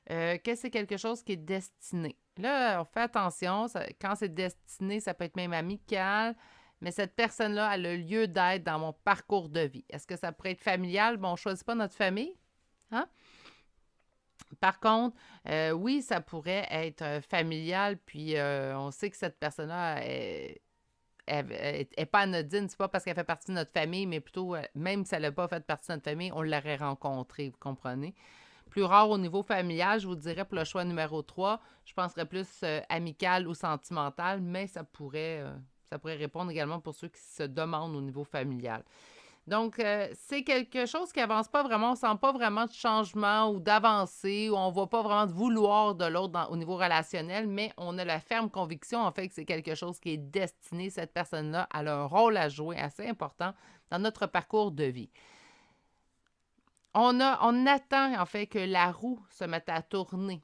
que c'est quelque chose qui est destiné. Là, on fait attention. Quand c'est destiné, ça peut être même amical. Mais cette personne-là a le lieu d'être dans mon parcours de vie. Est-ce que ça pourrait être familial? Bon, on ne choisit pas notre famille. Hein? Par contre, oui, ça pourrait être familial, puis on sait que cette personne-là est pas anodine. C'est pas parce qu'elle fait partie de notre famille, mais plutôt, même si elle n'a pas fait partie de notre famille, on l'aurait rencontrée, vous comprenez? Plus rare au niveau familial, je vous dirais pour le choix numéro 3, je penserais plus amical ou sentimental, mais ça pourrait répondre également pour ceux qui se demandent au niveau familial. Donc, c'est quelque chose qui avance pas vraiment. On ne sent pas vraiment de changement ou d'avancée, ou on ne voit pas vraiment de vouloir de l'autre au niveau relationnel, mais on a la ferme conviction, en fait, que c'est quelque chose qui est destiné. Cette personne-là, elle a un rôle à jouer assez important dans notre parcours de vie. On attend, en fait, que la roue se mette à tourner.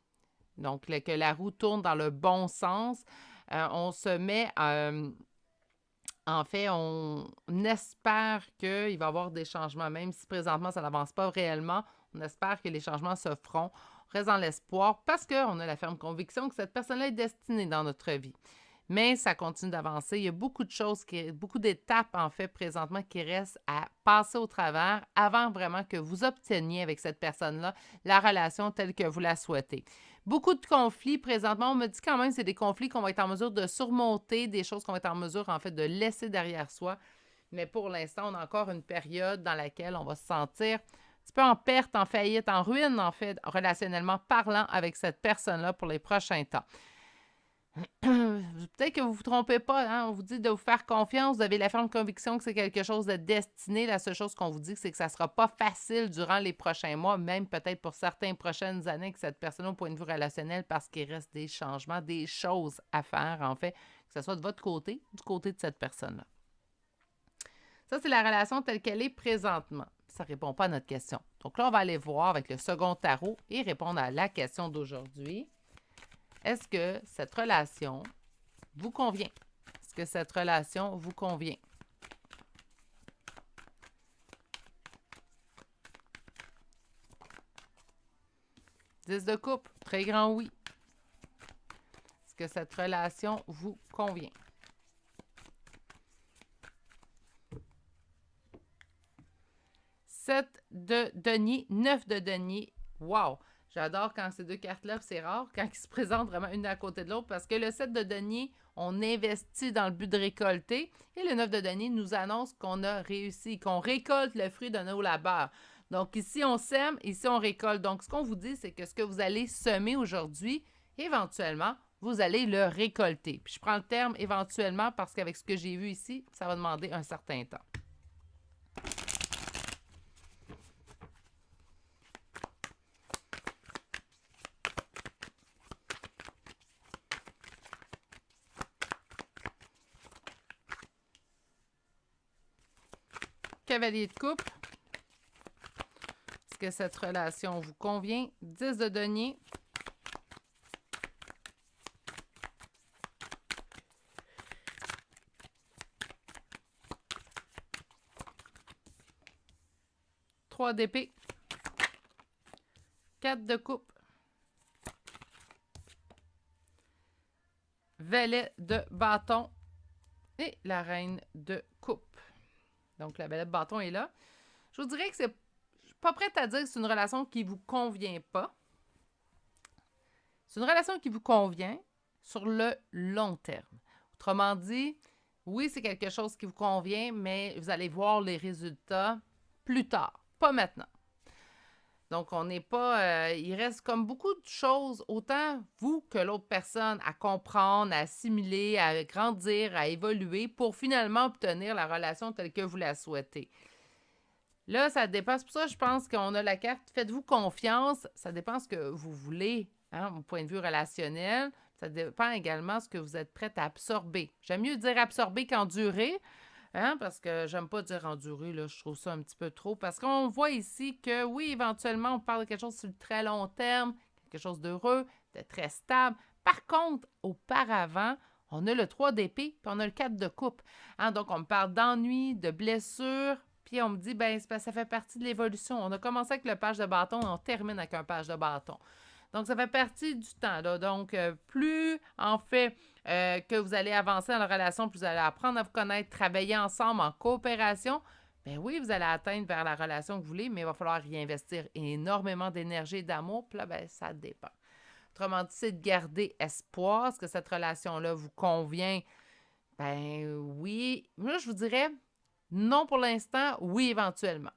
Donc, que la roue tourne dans le bon sens. On se met... en fait, on espère qu'il va y avoir des changements, même si présentement, ça n'avance pas réellement. On espère que les changements se feront. On reste dans l'espoir parce qu'on a la ferme conviction que cette personne-là est destinée dans notre vie. Mais ça continue d'avancer. Il y a beaucoup de choses, beaucoup d'étapes, en fait, présentement, qui restent à passer au travers avant vraiment que vous obteniez avec cette personne-là la relation telle que vous la souhaitez. Beaucoup de conflits présentement. On me dit quand même que c'est des conflits qu'on va être en mesure de surmonter, des choses qu'on va être en mesure, en fait, de laisser derrière soi. Mais pour l'instant, on a encore une période dans laquelle on va se sentir un petit peu en perte, en faillite, en ruine, en fait, relationnellement parlant avec cette personne-là pour les prochains temps. Peut-être que vous ne vous trompez pas, hein? On vous dit de vous faire confiance, vous avez la ferme conviction que c'est quelque chose de destiné. La seule chose qu'on vous dit, c'est que ça ne sera pas facile durant les prochains mois, même peut-être pour certaines prochaines années avec cette personne au point de vue relationnel, parce qu'il reste des changements, des choses à faire, en fait, que ce soit de votre côté ou du côté de cette personne-là. Ça, c'est la relation telle qu'elle est présentement. Ça ne répond pas à notre question. Donc là, on va aller voir avec le second tarot et répondre à la question d'aujourd'hui. Est-ce que cette relation vous convient? Est-ce que cette relation vous convient? Dix de coupe, très grand oui. Est-ce que cette relation vous convient? Sept de denier, 9 de denier. Wow! J'adore quand ces deux cartes-là, c'est rare, quand ils se présentent vraiment une à côté de l'autre, parce que le 7 de denier, on investit dans le but de récolter, et le 9 de denier nous annonce qu'on a réussi, qu'on récolte le fruit de nos labeurs. Donc ici, on sème, ici, on récolte. Donc, ce qu'on vous dit, c'est que ce que vous allez semer aujourd'hui, éventuellement, vous allez le récolter. Puis je prends le terme éventuellement parce qu'avec ce que j'ai vu ici, ça va demander un certain temps. Cavalier de coupe. Est-ce que cette relation vous convient? 10 de denier. Trois d'épée. 4 de coupe. Valet de bâton. Et la reine de coupe. Donc, la valet de bâton est là. Je vous dirais que je suis pas prête à dire que c'est une relation qui vous convient pas. C'est une relation qui vous convient sur le long terme. Autrement dit, oui, c'est quelque chose qui vous convient, mais vous allez voir les résultats plus tard, pas maintenant. Donc, on n'est pas... il reste comme beaucoup de choses, autant vous que l'autre personne, à comprendre, à assimiler, à grandir, à évoluer pour finalement obtenir la relation telle que vous la souhaitez. Là, ça dépend. C'est pour ça que je pense qu'on a la carte « Faites-vous confiance ». Ça dépend de ce que vous voulez, hein, au point de vue relationnel. Ça dépend également de ce que vous êtes prête à absorber. J'aime mieux dire absorber qu'endurer. Hein, parce que j'aime pas dire endurer, là, je trouve ça un petit peu trop. Parce qu'on voit ici que oui, éventuellement, on parle de quelque chose sur le très long terme, quelque chose d'heureux, de très stable. Par contre, auparavant, on a le 3 d'épée, puis on a le 4 de coupe. Hein, donc, on me parle d'ennui, de blessures, puis on me dit, ben, ça fait partie de l'évolution. On a commencé avec le page de bâton, on termine avec un page de bâton. Donc, ça fait partie du temps. Là. Donc, plus, en fait, que vous allez avancer dans la relation, plus vous allez apprendre à vous connaître, travailler ensemble en coopération, bien oui, vous allez atteindre vers la relation que vous voulez, mais il va falloir y investir énormément d'énergie et d'amour. Puis là, bien, ça dépend. Autrement dit, c'est de garder espoir. Est-ce que cette relation-là vous convient? Ben oui. Moi, je vous dirais non pour l'instant, oui éventuellement.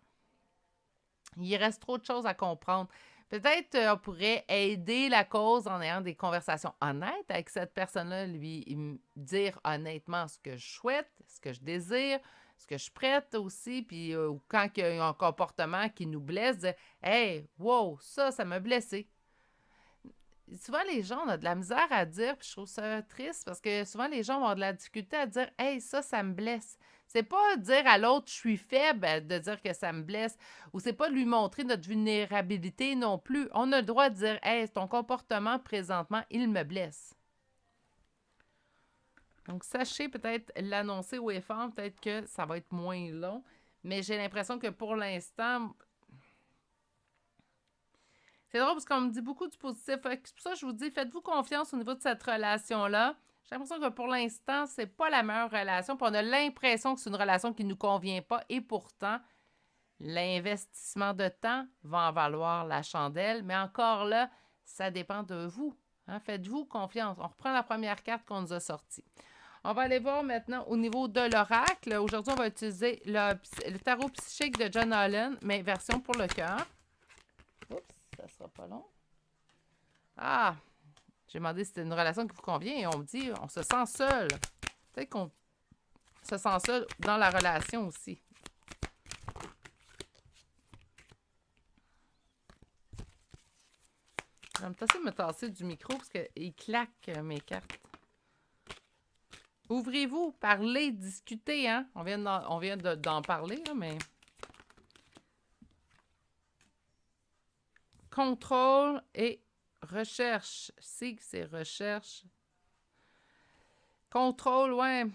Il reste trop de choses à comprendre. Peut-être on pourrait aider la cause en ayant des conversations honnêtes avec cette personne-là, lui dire honnêtement ce que je souhaite, ce que je désire, ce que je suis prête aussi, puis quand il y a un comportement qui nous blesse, dire « Hey, wow, ça m'a blessé ». Souvent, les gens ont de la misère à dire, puis je trouve ça triste parce que souvent, les gens vont avoir de la difficulté à dire « Hey, ça me blesse ». C'est pas dire à l'autre je suis faible de dire que ça me blesse ou c'est pas lui montrer notre vulnérabilité non plus. On a le droit de dire hey, ton comportement présentement, il me blesse. Donc sachez peut-être l'annoncer au effort, peut-être que ça va être moins long, mais j'ai l'impression que pour l'instant c'est drôle parce qu'on me dit beaucoup du positif. C'est pour ça que je vous dis faites-vous confiance au niveau de cette relation-là. J'ai l'impression que pour l'instant, c'est pas la meilleure relation. Puis on a l'impression que c'est une relation qui ne nous convient pas. Et pourtant, l'investissement de temps va en valoir la chandelle. Mais encore là, ça dépend de vous. Hein? Faites-vous confiance. On reprend la première carte qu'on nous a sortie. On va aller voir maintenant au niveau de l'oracle. Aujourd'hui, on va utiliser le tarot psychique de John Holland, mais version pour le cœur. Oups, ça sera pas long. Ah! J'ai demandé si c'était une relation qui vous convient et on me dit on se sent seul. Peut-être qu'on se sent seul dans la relation aussi. Je vais me tasser de me tasser du micro parce qu'il claque mes cartes. Ouvrez-vous, parlez, discutez. Hein? On vient d'en parler, là, mais... Contrôle et recherche. C'est que c'est recherche. Contrôle, ouais.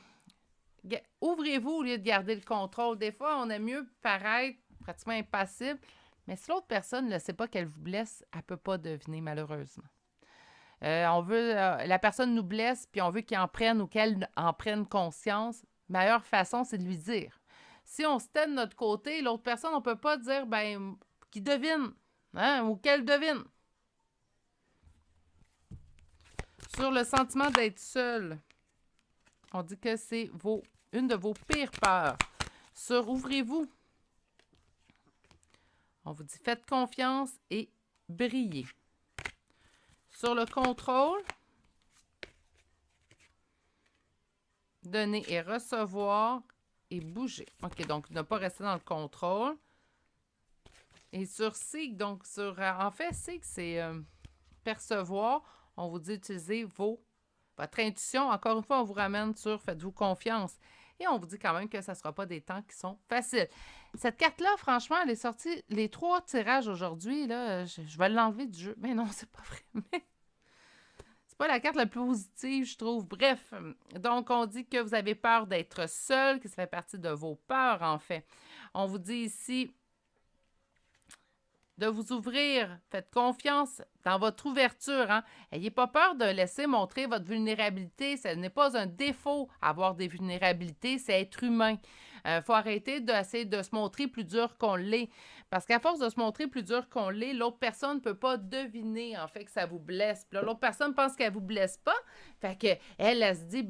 Ouvrez-vous au lieu de garder le contrôle. Des fois, on aime mieux paraître pratiquement impassible, mais si l'autre personne ne sait pas qu'elle vous blesse, elle ne peut pas deviner, malheureusement. La personne nous blesse, puis on veut qu'il en prenne ou qu'elle en prenne conscience. La meilleure façon, c'est de lui dire. Si on se tait de notre côté, l'autre personne, on ne peut pas dire, qu'il devine, hein, ou qu'elle devine. Sur le sentiment d'être seul, on dit que c'est une de vos pires peurs. Sur ouvrez-vous, on vous dit faites confiance et brillez. Sur le contrôle, donner et recevoir et bouger. OK, donc ne pas rester dans le contrôle. Et sur Seek, donc en fait, Seek, c'est percevoir. On vous dit utiliser votre intuition. Encore une fois, on vous ramène sur faites-vous confiance. Et on vous dit quand même que ça ne sera pas des temps qui sont faciles. Cette carte-là, franchement, elle est sortie les 3 tirages aujourd'hui. Là, je vais l'enlever du jeu. Mais non, c'est pas vrai. Mais c'est pas la carte la plus positive, je trouve. Bref, donc on dit que vous avez peur d'être seul, que ça fait partie de vos peurs, en fait. On vous dit ici de vous ouvrir. Faites confiance dans votre ouverture. Hein? Ayez pas peur de laisser montrer votre vulnérabilité. Ce n'est pas un défaut avoir des vulnérabilités, c'est être humain. Faut arrêter d'essayer de se montrer plus dur qu'on l'est. Parce qu'à force de se montrer plus dur qu'on l'est, l'autre personne ne peut pas deviner en fait que ça vous blesse. Puis là, l'autre personne pense qu'elle vous blesse pas. Fait qu'elle se dit,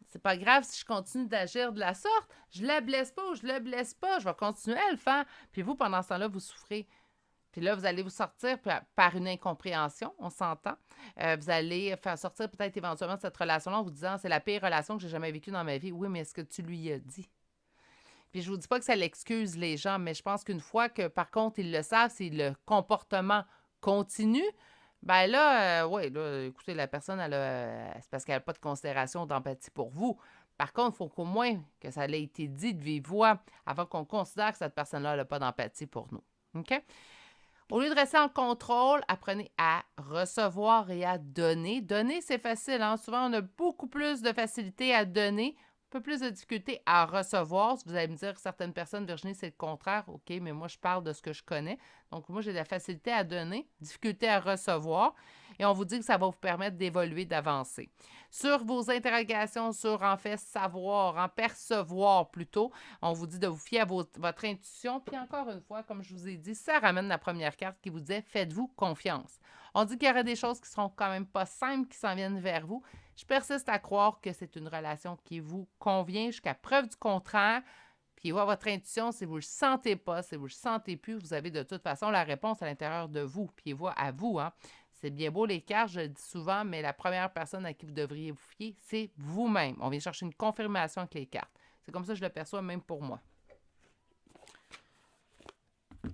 c'est pas grave si je continue d'agir de la sorte. Je la blesse pas ou je le blesse pas. Je vais continuer à le faire. Puis vous, pendant ce temps-là, vous souffrez. Puis là, vous allez vous sortir par une incompréhension, on s'entend. Vous allez faire sortir peut-être éventuellement de cette relation-là en vous disant « c'est la pire relation que j'ai jamais vécue dans ma vie ». Oui, mais est-ce que tu lui as dit? Puis je vous dis pas que ça l'excuse les gens, mais je pense qu'une fois que, par contre, ils le savent, si le comportement continue, là, écoutez, la personne, c'est parce qu'elle n'a pas de considération, d'empathie pour vous. Par contre, il faut qu'au moins que ça ait été dit de vive voix avant qu'on considère que cette personne-là n'a pas d'empathie pour nous. OK? Au lieu de rester en contrôle, apprenez à recevoir et à donner. Donner, c'est facile. Hein? Souvent, on a beaucoup plus de facilité à donner, un peu plus de difficulté à recevoir. Vous allez me dire, certaines personnes, Virginie, c'est le contraire. OK, mais moi, je parle de ce que je connais. Donc, moi, j'ai de la facilité à donner, difficulté à recevoir. Et on vous dit que ça va vous permettre d'évoluer, d'avancer. Sur vos interrogations, sur en fait savoir, en percevoir plutôt, on vous dit de vous fier à votre intuition. Puis encore une fois, comme je vous ai dit, ça ramène la première carte qui vous disait « Faites-vous confiance ». On dit qu'il y aura des choses qui seront quand même pas simples, qui s'en viennent vers vous. Je persiste à croire que c'est une relation qui vous convient jusqu'à preuve du contraire. Puis voir votre intuition, si vous ne le sentez pas, si vous ne le sentez plus, vous avez de toute façon la réponse à l'intérieur de vous. Puis voir à vous, hein. C'est bien beau les cartes, je le dis souvent, mais la première personne à qui vous devriez vous fier, c'est vous-même. On vient chercher une confirmation avec les cartes. C'est comme ça que je le perçois même pour moi. On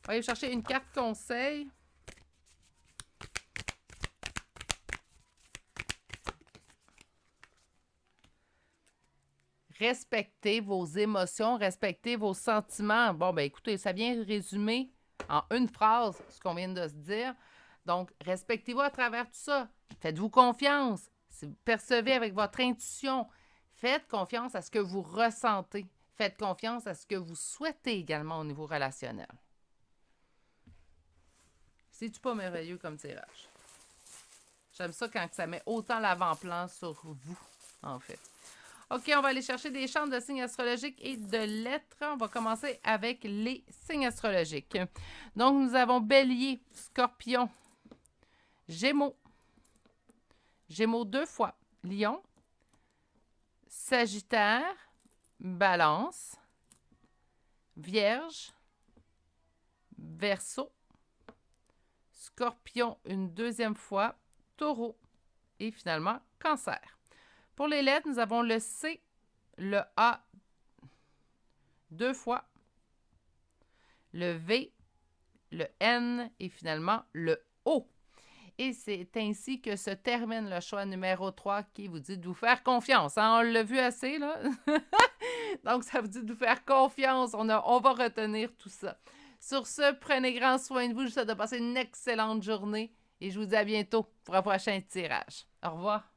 va aller chercher une carte conseil. Respectez vos émotions, respectez vos sentiments. Bon, ben écoutez, ça vient résumer en une phrase ce qu'on vient de se dire. Donc, respectez-vous à travers tout ça. Faites-vous confiance. Si vous percevez avec votre intuition, faites confiance à ce que vous ressentez. Faites confiance à ce que vous souhaitez également au niveau relationnel. C'est-tu pas merveilleux comme tirage? J'aime ça quand ça met autant l'avant-plan sur vous, en fait. OK, on va aller chercher des chantes de signes astrologiques et de lettres. On va commencer avec les signes astrologiques. Donc, nous avons Bélier, Scorpion, Gémeaux, Gémeaux 2 fois, Lion, Sagittaire, Balance, Vierge, Verseau, Scorpion une deuxième fois, Taureau et finalement Cancer. Pour les lettres, nous avons le C, le A 2 fois, le V, le N et finalement le O. Et c'est ainsi que se termine le choix numéro 3 qui vous dit de vous faire confiance. Hein? On l'a vu assez, là? Donc, ça vous dit de vous faire confiance. On va retenir tout ça. Sur ce, prenez grand soin de vous. Je vous souhaite de passer une excellente journée et je vous dis à bientôt pour un prochain tirage. Au revoir.